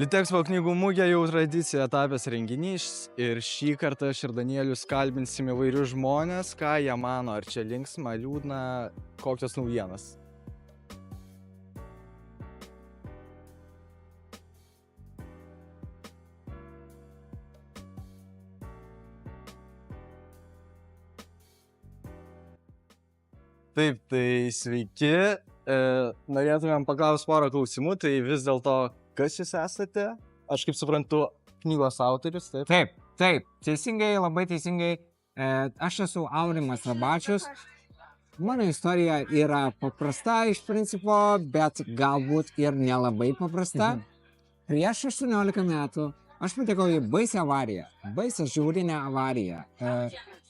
Litexpo knygų mugė jau tradicija tapęs renginys ir šį kartą aš ir Danielius kalbinsim įvairius žmonės, ką jie mano, ar čia linksma, liūdna, kokios naujienos. Taip, tai sveiki. Norėtumėm paklausti porą klausimų, tai vis dėlto, kas jūs esate? Aš kaip suprantu, knygos autorius, taip? Taip, teisingai, labai teisingai. Aš esu Aurimas Rabačius. Mano istorija yra paprasta iš principo, bet galbūt ir nelabai paprasta. Prieš 18 metų aš patekau į baisią avariją, baisią žiaurinę avariją.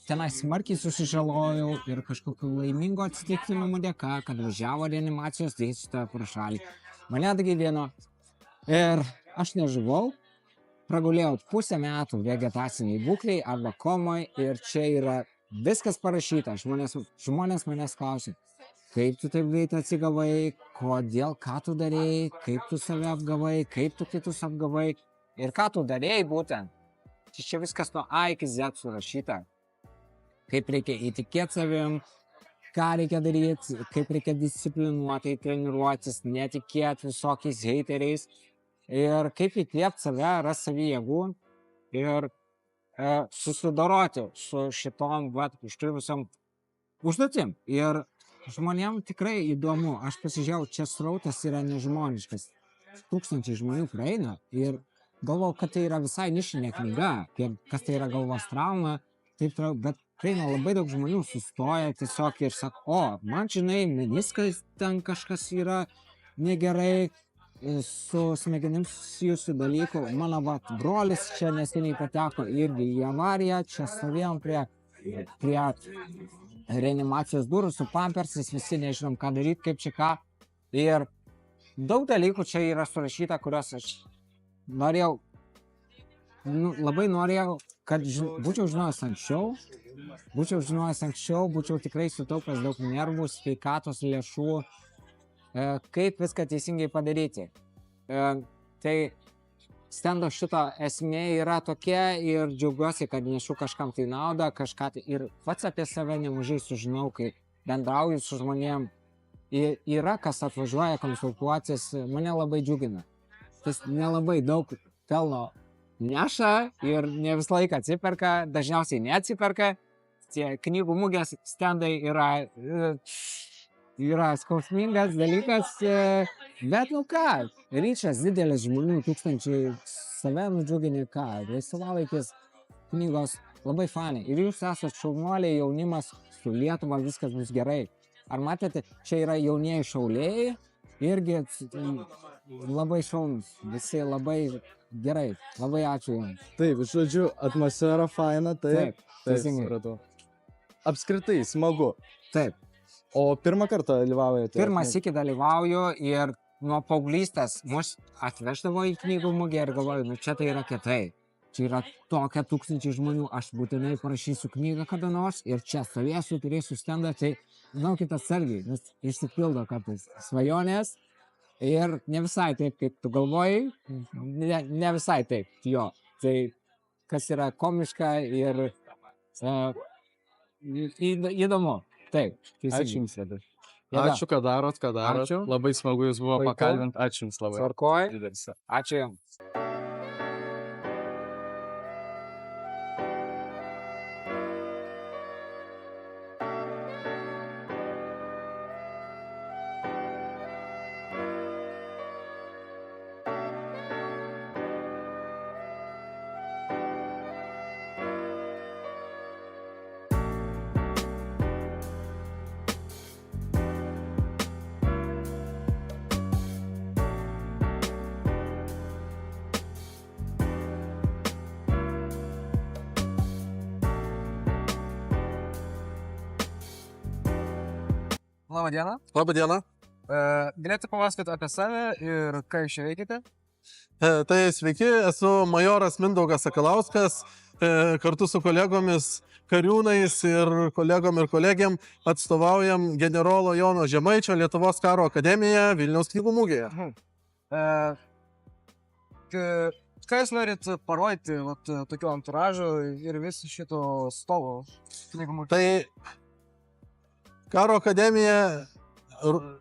Tenai smarkiai susižalojau ir kažkokiu laimingo atsitiktinumu dėka, kad važiavo reanimacijos dėstytoja pro šalį. Mane atgaivino ir aš nežuvau. Pragulėjau pusę metų vegetaciniai būkliai arba komoj ir čia yra viskas parašyta. Žmonės manęs klausė, kaip tu taip greit atsigavai, kodėl, ką tu darėjai, kaip tu save apgavai, kaip tu kitus apgavai ir ką tu darėjai būtent. Čia viskas nuo A iki Z surašyta. Kaip reikia įtikėti savim, ką reikia daryti, kaip reikia disciplinuotai treniruotis, netikėti visokiais heiteriais ir kaip įkvėpti save, rasti savį jėgų ir susidoroti su šitom užkliuvusiom užduotim. Ir žmonėm tikrai įdomu, aš pasižiūrėjau, čia srautas yra nežmoniškas. Tūkstančiai žmonių praeina ir galvojau, kad tai yra visai nišinė knyga, kas tai yra galvos trauma, taip toliau, bet praeina labai daug žmonių, sustoja tiesiog ir sako, o, man žinai, meniskas ten kažkas yra negerai, su smegenim susijusių dalykų. Mano brolis čia neseniai pateko irgi į avariją, čia stovėjom prie reanimacijos durų su pampersais, visi nežinom ką daryti, kaip čia ką. Ir daug dalykų čia yra surašyta, kuriuos aš norėjau, labai norėjau, kad būčiau žinojęs anksčiau, būčiau tikrai sutaupęs daug nervų, sveikatos, lėšų, kaip viską teisingai padaryti. Tai stendo šito esmė yra tokia ir džiaugiuosi, kad nešu kažkam tai naudą, ir pats apie save nemažai sužinau, kai bendrauju su žmonėm. Yra kas atvažiuoja konsultuotis, mane labai džiugina. Tas nelabai daug pelno neša ir ne visą laiką atsiperka, dažniausiai neatsiperka. Tie knygų mugės stendai yra skausmingas dalykas, bet ką, ryšas didelis žmonių, tūkstančiai save nudžiugini, laisvalaikis, knygos labai fani. Ir jūs esate šaunuoliai, jaunimas, su Lietuva viskas bus gerai. Ar matėte, čia yra jaunieji šauliai, irgi labai šaunus, visi labai gerai, labai ačiū jums. Taip, žodžiu, atmosfera faina, taip. Teisingai. Apskritai, smagu. Taip. O pirmą kartą dalyvaujate? Pirmą sykį dalyvauju ir nuo paauglystės mus atveždavo į knygų mugę ir galvoju, čia tai yra kietai. Čia yra tokia tūkstančiai žmonių, aš būtinai parašysiu knygą kada nors ir čia stovėsiu, turėsiu stendą, tai žinokit atsargiai, nes išsipildo kartais svajonės ir ne visai taip, kaip tu galvojai, ne visai taip, jo. Tai kas yra komiška ir įdomu. Taip, ačiū jums, Edai. Ačiū, kad darot. Ačiū. Labai smagu jūs buvo pakalbinti. Ačiū jums labai. Tvarkoj. Ačiū jums. Labadiena. Labadiena. Galėtų papasakoti apie save ir ką jūs čia veikite? Tai sveiki, esu majoras Mindaugas Sakalauskas, kartu su kolegomis kariūnais ir kolegom ir kolegiam atstovaujam generolo Jono Žemaičio Lietuvos karo akademiją Vilniaus knygų mugėje. ką jūs norit parodyti tokiu anturažu ir visu šito stovo knygų mugėje? Tai Karo akademija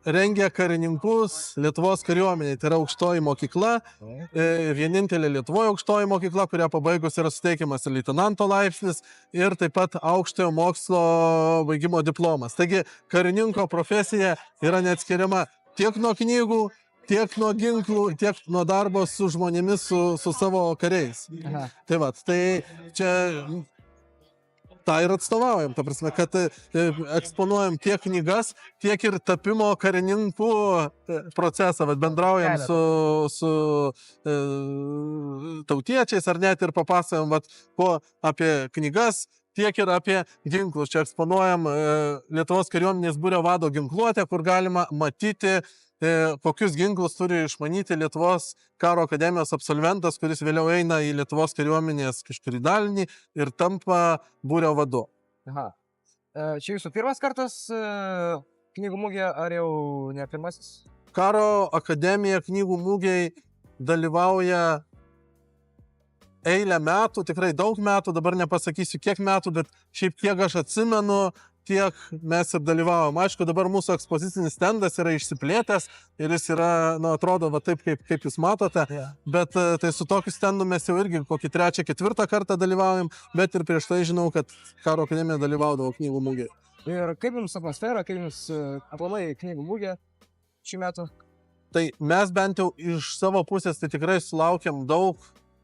rengia karininkus Lietuvos kariuomeniai. Tai yra aukštoji mokykla, vienintelė Lietuvoje aukštoji mokykla, kurią pabaigus yra suteikiamas leitenanto laipsnis ir taip pat aukštojo mokslo baigimo diplomas. Taigi karininko profesija yra neatskiriama tiek nuo knygų, tiek nuo ginklų, tiek nuo darbo su žmonėmis, su savo kariais. Aha. Tai va, tai čia tą ir atstovaujam, ta prasme, kad eksponuojam tiek knygas, tiek ir tapimo karininkų procesą, vat, bendraujam su tautiečiais ar net ir papasakojam apie knygas, tiek ir apie ginklus. Čia eksponuojam Lietuvos kariuomenės būrio vado ginkluotę, kur galima matyti, kokius ginklus turi išmanyti Lietuvos karo akademijos absolventas, kuris vėliau eina į Lietuvos kariuomenės kažkurį dalinį ir tampa būrio vadu. Aha. Čia jūsų pirmas kartas knygų mugėje, ar jau ne pirmasis? Karo akademija knygų mugėj dalyvauja eilę metų, tikrai daug metų, dabar nepasakysiu kiek metų, bet šiaip kiek aš atsimenu, tiek mes ir dalyvavom. Aišku, dabar mūsų ekspozicinis stendas yra išsiplėtęs ir jis yra, atrodo, taip, kaip jūs matote, bet tai su tokiu stendu mes jau irgi kokį 3-4 kartą dalyvaujam, bet ir prieš tai žinau, kad Karo akademija dalyvaudavo knygų mugėje. Ir kaip jums atmosfera, kaip jums aplamai knygų mugė šį metų? Tai mes bent jau iš savo pusės tai tikrai sulaukiam daug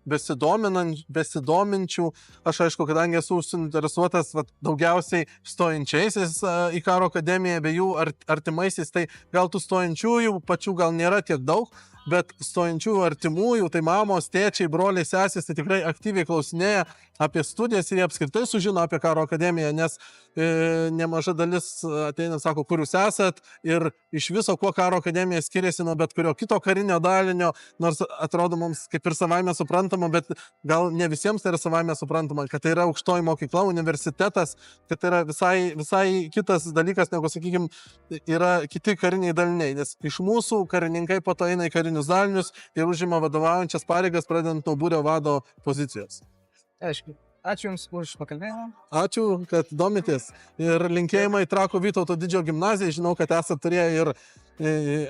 besidominčių. Aš aišku, kadangi esu suinteresuotas daugiausiai stojančiaisiais į Karo akademiją, bei jų artimaisiais, tai gal tų stojančiųjų pačių gal nėra tiek daug, bet stojančiųjų artimųjų, tai mamos, tėčiai, broliai, sesės, tai tikrai aktyviai klausinėja apie studijas ir jie apskritai sužino apie Karo akademiją, nes nemaža dalis ateina, sako, kur jūs esat ir iš viso, kuo Karo akademija skiriasi nuo bet kurio kito karinio dalinio, nors atrodo mums kaip ir savaime suprantama, bet gal ne visiems tai yra savaime suprantama, kad tai yra aukštoji mokykla, universitetas, kad tai yra visai kitas dalykas, negu, sakykime, yra kiti kariniai daliniai, nes iš mūsų karininkai po to eina į karinius dalinius ir užima vadovaujančias pareigas, pradedant nuo būrio vado pozicijos. Aišku. Ačiū Jums už pakalbėjimą. Ačiū, kad domitės. Ir linkėjimai Trakų Vytauto didžiojo gimnazijai. Žinau, kad esate turėję ir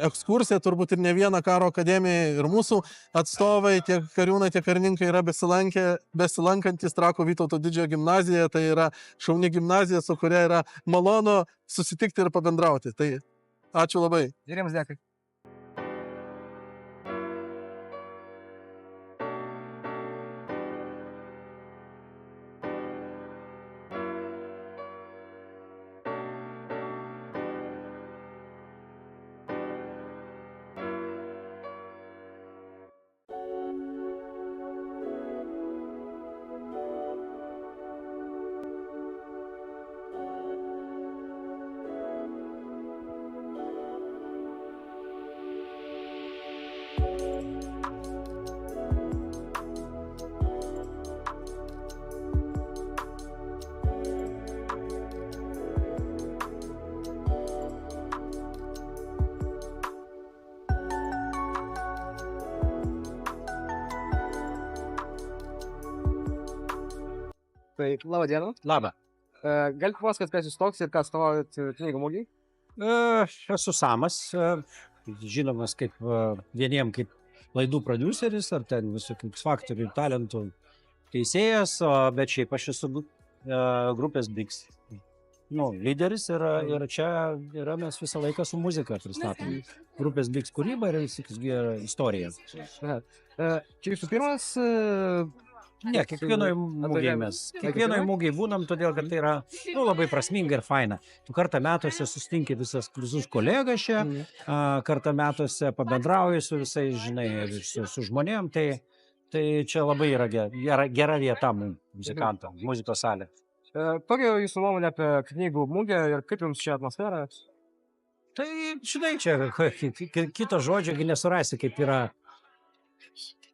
ekskursiją, turbūt ir ne vieną Karo akademiją. Ir mūsų atstovai, tiek kariūnai, tiek karininkai yra besilankantis Trakų Vytauto didžiojo gimnazijoje. Tai yra šauni gimnazija, su kuria yra malonu susitikti ir pabendrauti. Tai ačiū labai. Ir Jums dėkui. Tai labą dieną. Labą. Galite pasakoti, kas Jūs toks ir ką atstovaujat knygų mugėj? Esu Samas, žinomas kaip vieniem kaip laidų prodiuseris ar ten visokių X-faktorių talentų teisėjas, bet šiaip aš esu grupės Biks lyderis ir čia mes visą laiką su muzika pristatom. Grupės Biks kūryba ir istorija. Čia Jūsų pirmas... Ne, kiekvienoj mūgiai būnam, todėl kad tai yra labai prasminga ir faina. Tu kartą metuose sustinki visus kolegas čia, kartą metuose pabendrauji su visais, žinai, su žmonėm, tai čia labai yra gera vieta muzikantam, muzikos salė. Kokia Jūsų nuomonė apie knygų mugę ir kaip Jums čia atmosfera? Tai, žinai, čia kito žodžio nesurasi, kaip yra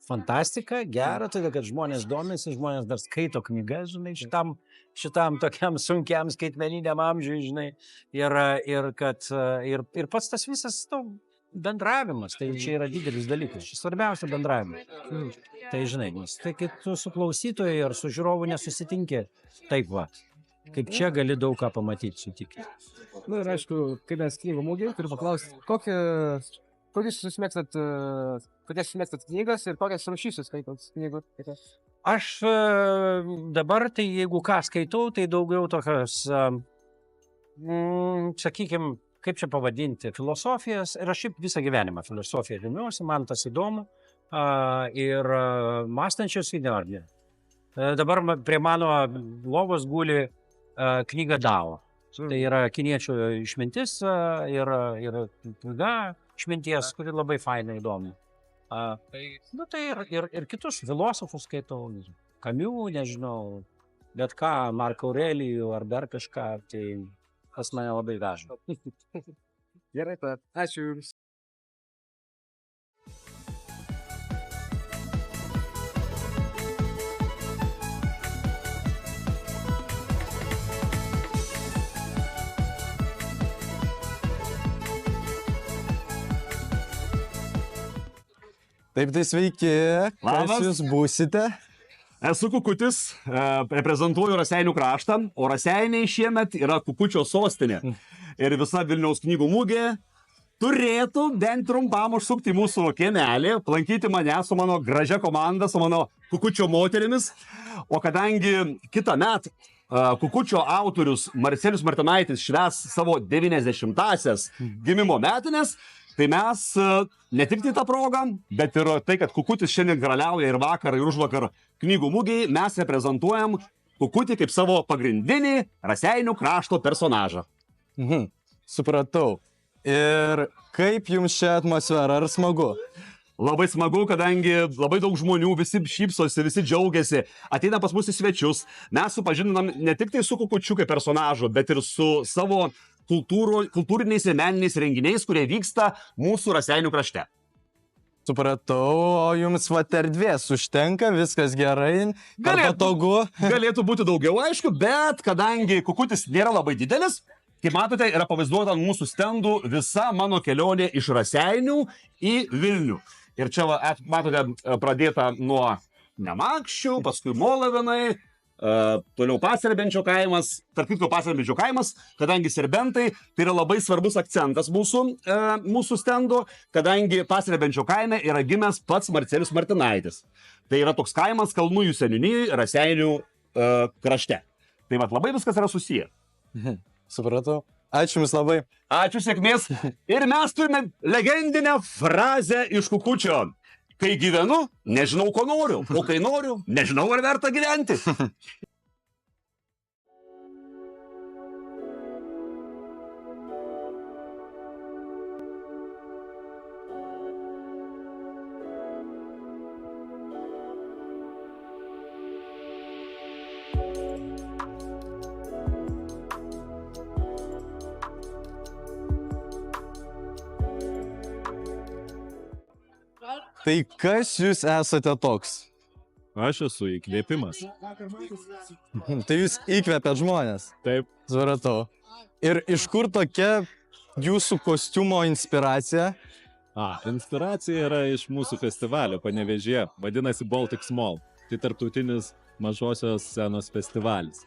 fantastika, gera, todėl kad žmonės domisi, žmonės dar skaito knygas, žinai, šitam tokiam sunkiam skaitmeniniam amžiui, žinai, ir pats tas visas, bendravimas, tai čia yra didelis dalykas. Čia svarbiausia bendravimas. Tai žinai, nes tai kai tu su klausytoju ar su žiūrovu nesusitinki, taip va. Kaip čia gali daug ką pamatyti, sutikti. Na ir aišku, kai mes knygų mugėje, turiu paklausti, kokias jūs mėgstat knygas ir kokias rašysius skaitot knygų? Aš dabar, tai jeigu ką skaitau, tai daugiau tokios, sakykime, kaip čia pavadinti, filosofijas. Ir aš šiaip visą gyvenimą filosofiją domiuosi, man tas įdomu. Ir mąstančios įdėvardė. Dabar prie mano lovos guli knyga Dao. Tai yra kiniečių išmintis ir knyga išminties, kuri labai fainai įdomi. Nu, tai ir kitus filosofus skaitau, Kamiu, nežinau, bet ką, Marko Aurelijų ar dar kažką, tai tas mane labai veža. Gerai, tad ačiū Jums. Taip, tai sveiki, kas Labas. jūs būsite? Esu Kukutis, reprezentuoju Raseinių kraštą, o Raseiniai šiemet yra Kukučio sostinė. Ir visa Vilniaus knygų mugė turėtų bent trumpam užsukti į mūsų kiemelį, aplankyti mane su mano gražia komanda, su mano Kukučio moterimis. O kadangi kitą metą Kukučio autorius Marcelijus Martinaitis švęs savo 90-asias gimimo metinės, tai mes ne tik tai tą progą, bet ir tai, kad Kukutis šiandien karaliauja ir vakar, ir užvakar knygų mugėje, mes reprezentuojam Kukutį kaip savo pagrindinį Raseinių krašto personažą. Supratau. Ir kaip jums čia atmosfera, ar smagu? Labai smagu, kadangi labai daug žmonių, visi šypsosi, visi džiaugiasi, ateina pas mus į svečius. Mes supažindinam ne tik tai su Kukučiu kaip personažu, bet ir su savo kultūriniais ir meniniais renginiais, kurie vyksta mūsų Raseinių krašte. Supratau, o jums vat erdvės užtenka, viskas gerai, patogu. Galėtų būti daugiau, aišku, bet kadangi Kukutis nėra labai didelis, kaip matote, yra pavaizduota ant mūsų stendų visa mano kelionė iš Raseinių į Vilnių. Ir čia, matote, pradėta nuo Nemakščių, paskui Molavinai, toliau Paserbenčio kaimas, tarp kitko Paserbenčio kaimas, kadangi serbentai tai yra labai svarbus akcentas mūsų stendo, kadangi Paserbenčio kaime yra gimęs pats Marcelijus Martinaitis. Tai yra toks kaimas Kalnųjų seniūnijoje Raseinių krašte. Tai vat labai viskas yra susiję. Supratau. Ačiū Jums labai. Ačiū, sėkmės. Ir mes turime legendinę frazę iš Kukučio. Kai gyvenu, nežinau, ko noriu, o kai noriu, nežinau, ar verta gyventi. Tai kas jūs esate toks? Aš esu įkvėpimas. Tai jūs įkvepiat žmonės. Taip. Supratau. Ir iš kur tokia jūsų kostiumo inspiracija? Inspiracija yra iš mūsų festivalio Panevėžyje. Vadinasi Baltic Small. Tai tarptautinis mažosios scenos festivalis,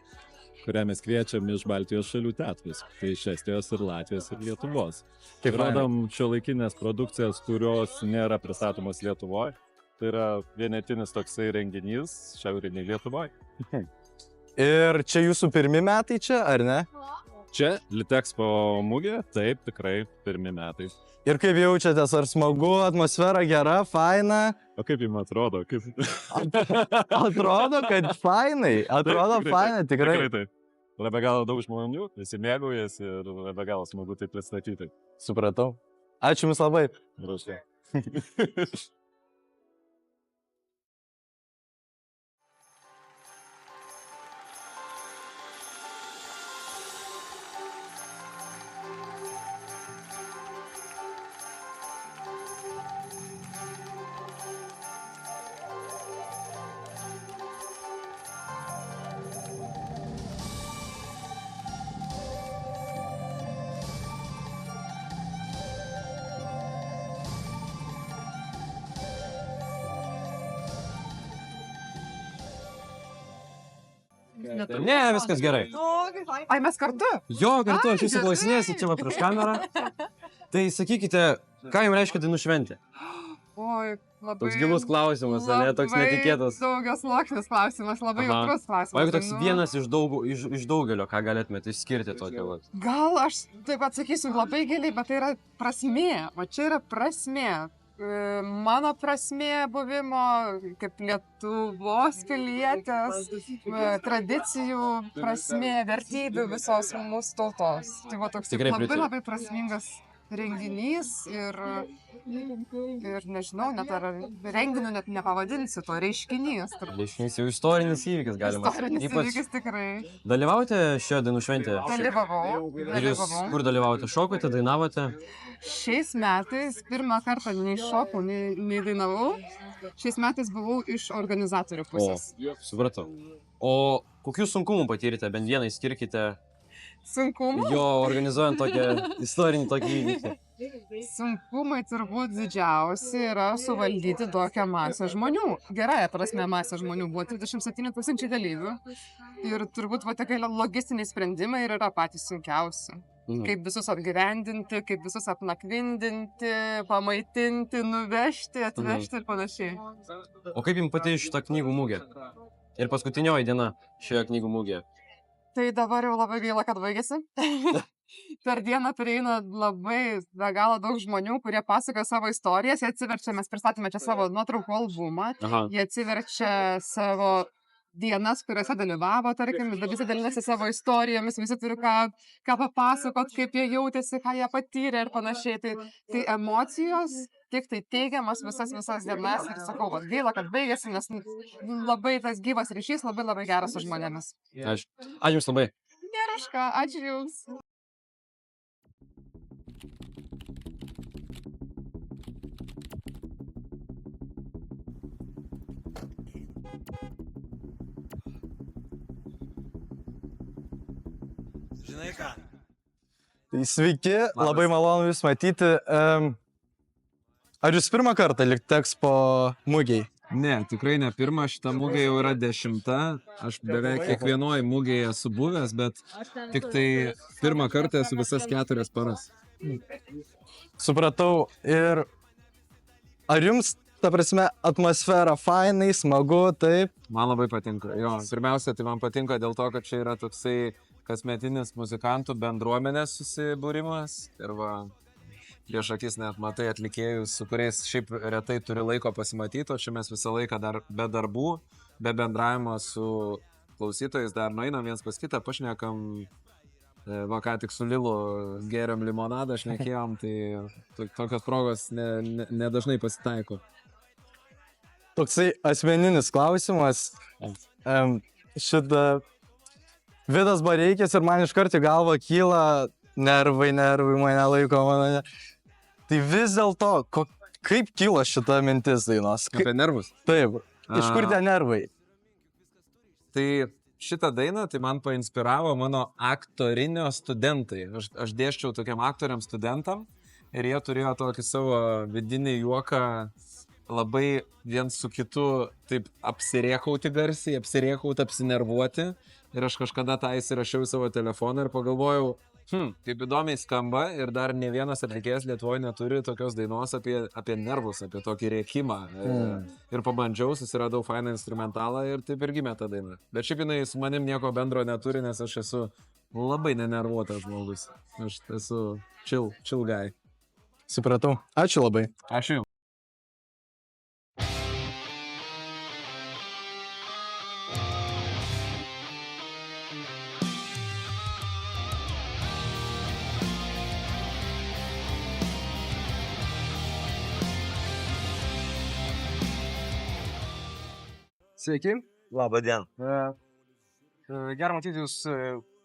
kurią mes kviečiam iš Baltijos šalių teatrus. Tai iš Estijos ir Latvijos ir Lietuvos. Rodom šiuolaikinės produkcijas, kurios nėra pristatomos Lietuvoje. Tai yra vienetinis toksai renginys šiauriniai Lietuvoje. Ir čia jūsų pirmi metai čia, ar ne? Čia Litexpo mugė, taip, tikrai pirmi metai. Ir kaip jaučiatės, ar smagu, atmosfera gera, faina? O kaip jums atrodo? Atrodo, kad fainai. Atrodo fainai, tikrai. Tikrai taip. Labai galo daug žmonių, visi mėgaujasi ir labai galo smagu tai pristatyti. Supratau. Ačiū Jums labai. Prašau. Ne, viskas gerai. Ai, mes kartu? Jo, kartu, aš Ai, jūsų klausinėsiu, čia va prieš kamerą. Tai sakykite, ką jums reiškia dainų šventė? Oi, labai... Toks gilus klausimas, ne, toks netikėtas. Daugias sluoksnis klausimas, labai Aha. jautrus klausimas. O jeigu toks Nu, vienas iš daugelio, ką galėtumėte išskirti tokio? Va? Gal aš taip atsakysiu labai giliai, bet tai yra prasmė. O čia yra prasmė. Mano prasmė buvimo kaip Lietuvos pilietės, tradicijų prasmė, vertybių visos mūsų tautos. Tai va toks Tikrai labai pritariu. labai prasmingas renginys ir nežinau, net ar renginiu net nepavadinsiu to, reiškinys. Reiškinys jau istorinis įvykis galima. Istorinis įvykis tikrai. Dalyvaujate šioje dainų šventėje? Dalyvavau. Ir jūs kur dalyvavote? Šokote, dainavote? Šiais metais pirmą kartą nei šokau, nei dainavau. Šiais metais buvau iš organizatorių pusės. Supratau. O kokių sunkumų patyrėte? Bent vieną išskirkite. Sunkumų? Jo, organizuojant tokią istorinį tokį įvykį. Sunkumai turbūt didžiausi yra suvaldyti tokią masę žmonių. Gerąją prasme masę žmonių. Buvo 37 000 dalyvių. Ir turbūt va tokie logistiniai sprendimai ir yra patys sunkiausi. Kaip visus apgyvendinti, kaip visus apnakvindinti, pamaitinti, nuvežti, atvežti ir panašiai. O kaip jums pati šitą knygų mugė? Ir paskutinioji diena šioje knygų mugėje? Tai dabar jau labai gaila, kad baigėsi. Per dieną prieina labai be galo daug žmonių, kurie pasakoja savo istorijas. Jie atsiverčia, mes pristatėme čia savo nuotraukų albumą. Aha. Jie atsiverčia savo dienas, kuriuose dalyvavo, tarkim, visi dalinasi savo istorijomis, visi turi ką papasakot, kaip jie jautėsi, ką jie patyrė ir panašiai. Tai emocijos, tik tai teigiamas visas dienas ir sakau, va, gaila, kad baigėsi, nes labai tas gyvas ryšys, labai geras su žmonėmis. Ačiū Jums labai. Nėra už ką, ačiū Jums. Tai sveiki, labai malonu Jūs matyti. Ar Jūs pirmą kartą Litexpo mugiai? Ne, tikrai ne pirmą, šita mugė jau yra 10. Aš beveik kiekvienoje mugėje esu buvęs, bet tik tai pirmą kartą esu visas 4 paras. Supratau. Ir ar Jums, ta prasme, atmosfera fainai, smagu, taip? Man labai patinka. Jo, pirmiausia, tai man patinka dėl to, kad čia yra toksai kasmetinis muzikantų bendruomenės susibūrimas. Ir va, prieš akis net matai atlikėjus, su kuriais šiaip retai turi laiko pasimatyti, o čia mes visą laiką dar be darbų, be bendravimo su klausytojais dar nueinam viens pas kitą, pašnekam. Va, ką tik su Lilu geriam limonadą, šnekėjom, tai tokios progos nedažnai pasitaiko. Toksai asmeninis klausimas. Šitą Vidas Bareikis ir man iš karto į galvą kyla nervai mane laiko. Tai vis dėlto, kaip kilo šita mintis dainos? Apie nervus? Taip, iš kur tie nervai? Tai šitą dainą tai man painspiravo mano aktorinio studentai. Aš dėsčiau tokiam aktoriam studentam ir jie turėjo tokį savo vidinį juoką labai viens su kitu taip apsirėkauti garsiai, apsinervuoti. Ir aš kažkada tą įsirašiau į savo telefoną ir pagalvojau, kaip įdomiai skamba ir dar ne vienas atlikėjas Lietuvoje neturi tokios dainos apie nervus, apie tokį rėkimą. Ir pabandžiau, susiradau fainą instrumentalą ir taip ir gimė ta daina. Bet šiaip jinai su manim nieko bendro neturi, nes aš esu labai nenervuotas žmogus. Aš esu chill guy. Supratau. Ačiū labai. Ačiū. Sveiki. Labą dieną. Gerai matyti Jūs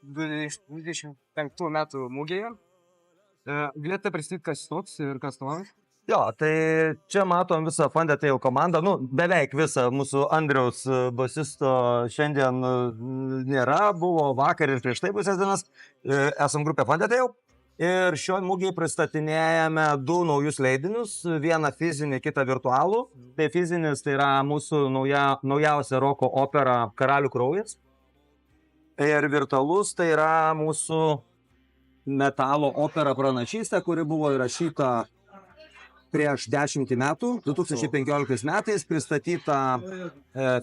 25 metų mugėje. Galėtumėte pristatyti, kas toks ir kas nori? Jo, tai čia matom visą Fandetail komandą, beveik visą mūsų Andriaus basisto šiandien nėra, buvo vakar ir prieš tai pusės dienas. Esam grupė Fandetail. Ir šioj mugėje pristatinėjame 2 naujus leidinius, vieną fizinį, kitą virtualų. Tai fizinis tai yra mūsų naujausia roko opera Karalių kraujas. Ir virtualus tai yra mūsų metalo opera Pranašystė, kuri buvo įrašyta prieš 10 metų, 2015 metais pristatyta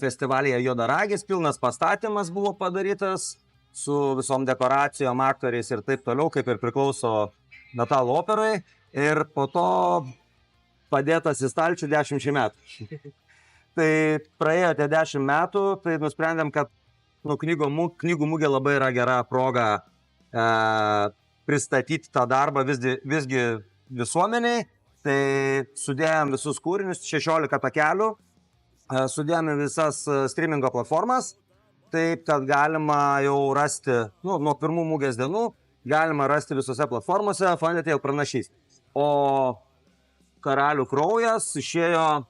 festivalyje Juodaragis, pilnas pastatymas buvo padarytas su visom dekoracijom, aktoriais ir taip toliau, kaip ir priklauso metalo operai, ir po to padėtas į stalčių 10 metų. Tai praėjo tie 10 metų, tai nusprendėm, kad knygų mugė labai yra gera proga pristatyti tą darbą visgi visuomeniai. Tai sudėjom visus kūrinius, 16 takelių, sudėjom visas streamingo platformas, taip kad galima jau rasti, nuo pirmų mugės dienų, galima rasti visose platformose Fandetail Pranašystė. O Karalių kraujas išėjo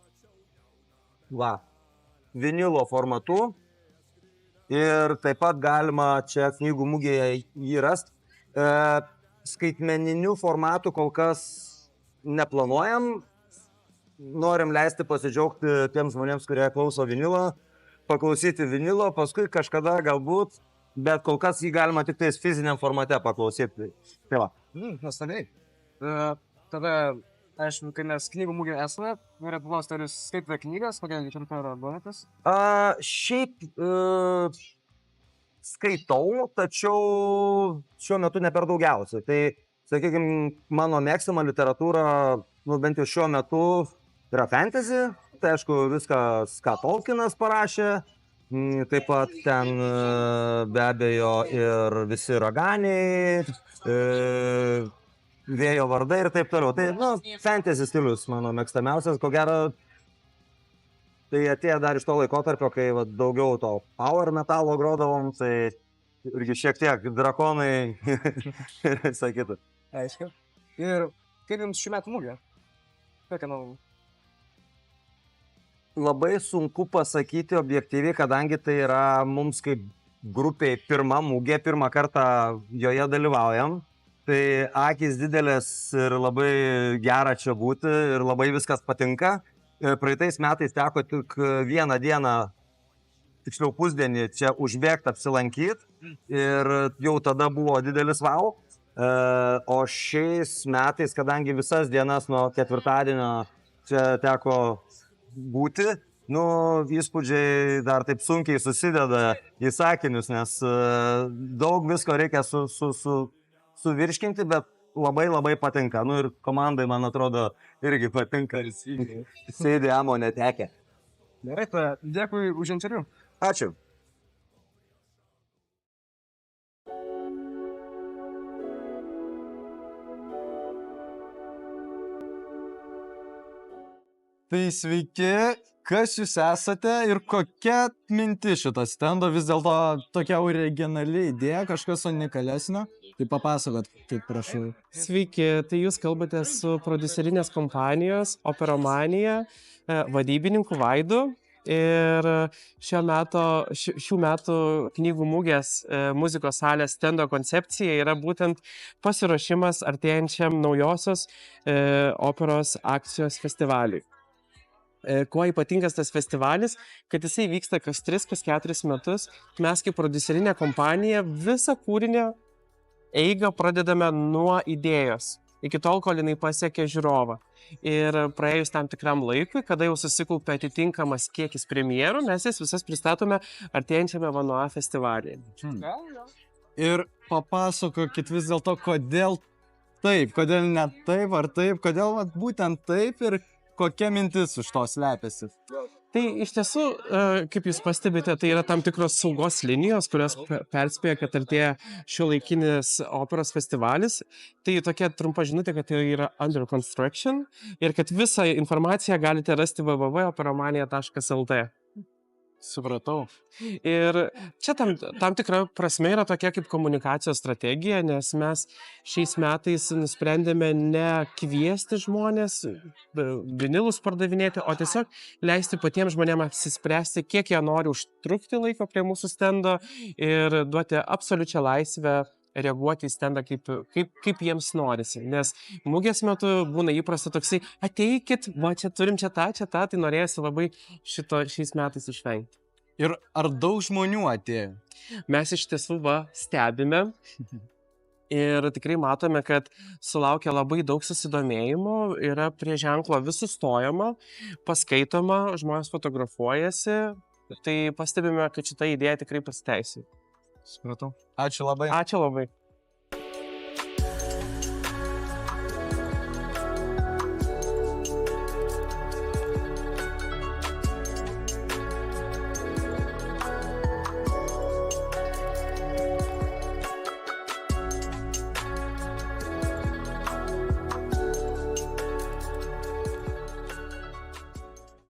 vinilo formatu ir taip pat galima čia knygų mugėje jį rasti. Skaitmeninių formatų kol kas neplanuojam, norim leisti pasidžiaugti tiems žmonėms, kurie klauso vinilo, paklausyti vinilo, paskui kažkada galbūt, bet kol kas jį galima tik tais fiziniam formate paklausyti. Tai va. Nuostabiai. Tada, aišku, kai mes knygų mugė esame, norėtų klausti, ar jūs skaitote knygas, kokią literatūrą domėtės? Šiaip skaitau, tačiau šiuo metu ne per daugiausiai. Tai sakykime, mano mėgstama literatūra, bent jau šiuo metu, yra fantasy. Tai aišku, viskas, ką Tolkienas parašė. Taip pat ten be abejo ir visi raganiai, vėjo vardai ir taip toliau. Tai, fantasy stilius mano mėgstamiausias, ko gero, tai atėjo dar iš to laikotarpio, kai daugiau to power metalo grodavom, tai irgi šiek tiek drakonai ir sakytų. Aišku. Ir kaip jums šių metų mugė? Kokia nauja? Labai sunku pasakyti objektyviai, kadangi tai yra mums kaip grupiai pirma mugė, pirmą kartą joje dalyvaujam. Tai akys didelės ir labai gera čia būti ir labai viskas patinka. Praeitais metais teko tik vieną dieną, tiksliau pusdienį čia užbėgti apsilankyti ir jau tada buvo didelis wow. O šiais metais, kadangi visas dienas nuo ketvirtadienio čia teko būti, įspūdžiai dar taip sunkiai susideda į sakinius, nes daug visko reikia suvirškinti, bet labai labai patinka. Ir komandai, man atrodo, irgi patinka. Sėdi amo netekę. Gerai, dėkui už interviu. Ačiū. Tai sveiki, kas jūs esate ir kokia mintis šito stendo, vis dėlto tokia originali idėja, kažkas unikalesnio. Tai papasakot, kaip prašau. Sveiki, tai jūs kalbate su prodiuserinės kompanijos Operomanija vadybininku Vaidu. Ir šių metų knygų mugės muzikos salės stendo koncepcija yra būtent pasiruošimas artėjančiam naujosios operos akcijos festivaliui. Kuo ypatingas tas festivalis, kad jisai vyksta kas 3-4 metus. Mes kaip prodiuserinė kompanija visą kūrinio eigą pradedame nuo idėjos, iki tol, kol jinai pasiekia žiūrovą. Ir praėjus tam tikram laikui, kada jau susikaupia atitinkamas kiekis premjerų, mes jas visas pristatome artėjančiame Vanua festivalyje. Ir papasakokit vis dėlto, kodėl taip, kodėl ne taip ar taip, kodėl būtent taip ir kokia mintis už to slepiasi. Tai iš tiesų, kaip jūs pastebite, tai yra tam tikros saugos linijos, kurios perspėja, kad artėja šiuolaikinis operos festivalis. Tai tokia trumpa žinutė, kad tai yra under construction ir kad visą informaciją galite rasti www.operomanija.lt. Supratau. Ir čia tam tikra prasme yra tokia kaip komunikacijos strategija, nes mes šiais metais nusprendėme ne kviesti žmonės vinilus pardavinėti, o tiesiog leisti patiems žmonėms apsispręsti, kiek jie nori užtrukti laiko prie mūsų stendo ir duoti absoliučią laisvę reaguoti į stendą kaip jiems norisi. Nes mugės metu būna įprasta toksai, ateikit, va čia turim čia tą, tai norėjusi labai šito šiais metais išvengti. Ir ar daug žmonių atėjo? Mes iš tiesų stebime ir tikrai matome, kad sulaukia labai daug susidomėjimo, yra prie ženklo vis sustojama, paskaitoma, žmonės fotografuojasi, tai pastebime, kad šita idėja tikrai pasiteisė. Supratau. Ačiū labai. Ačiū labai.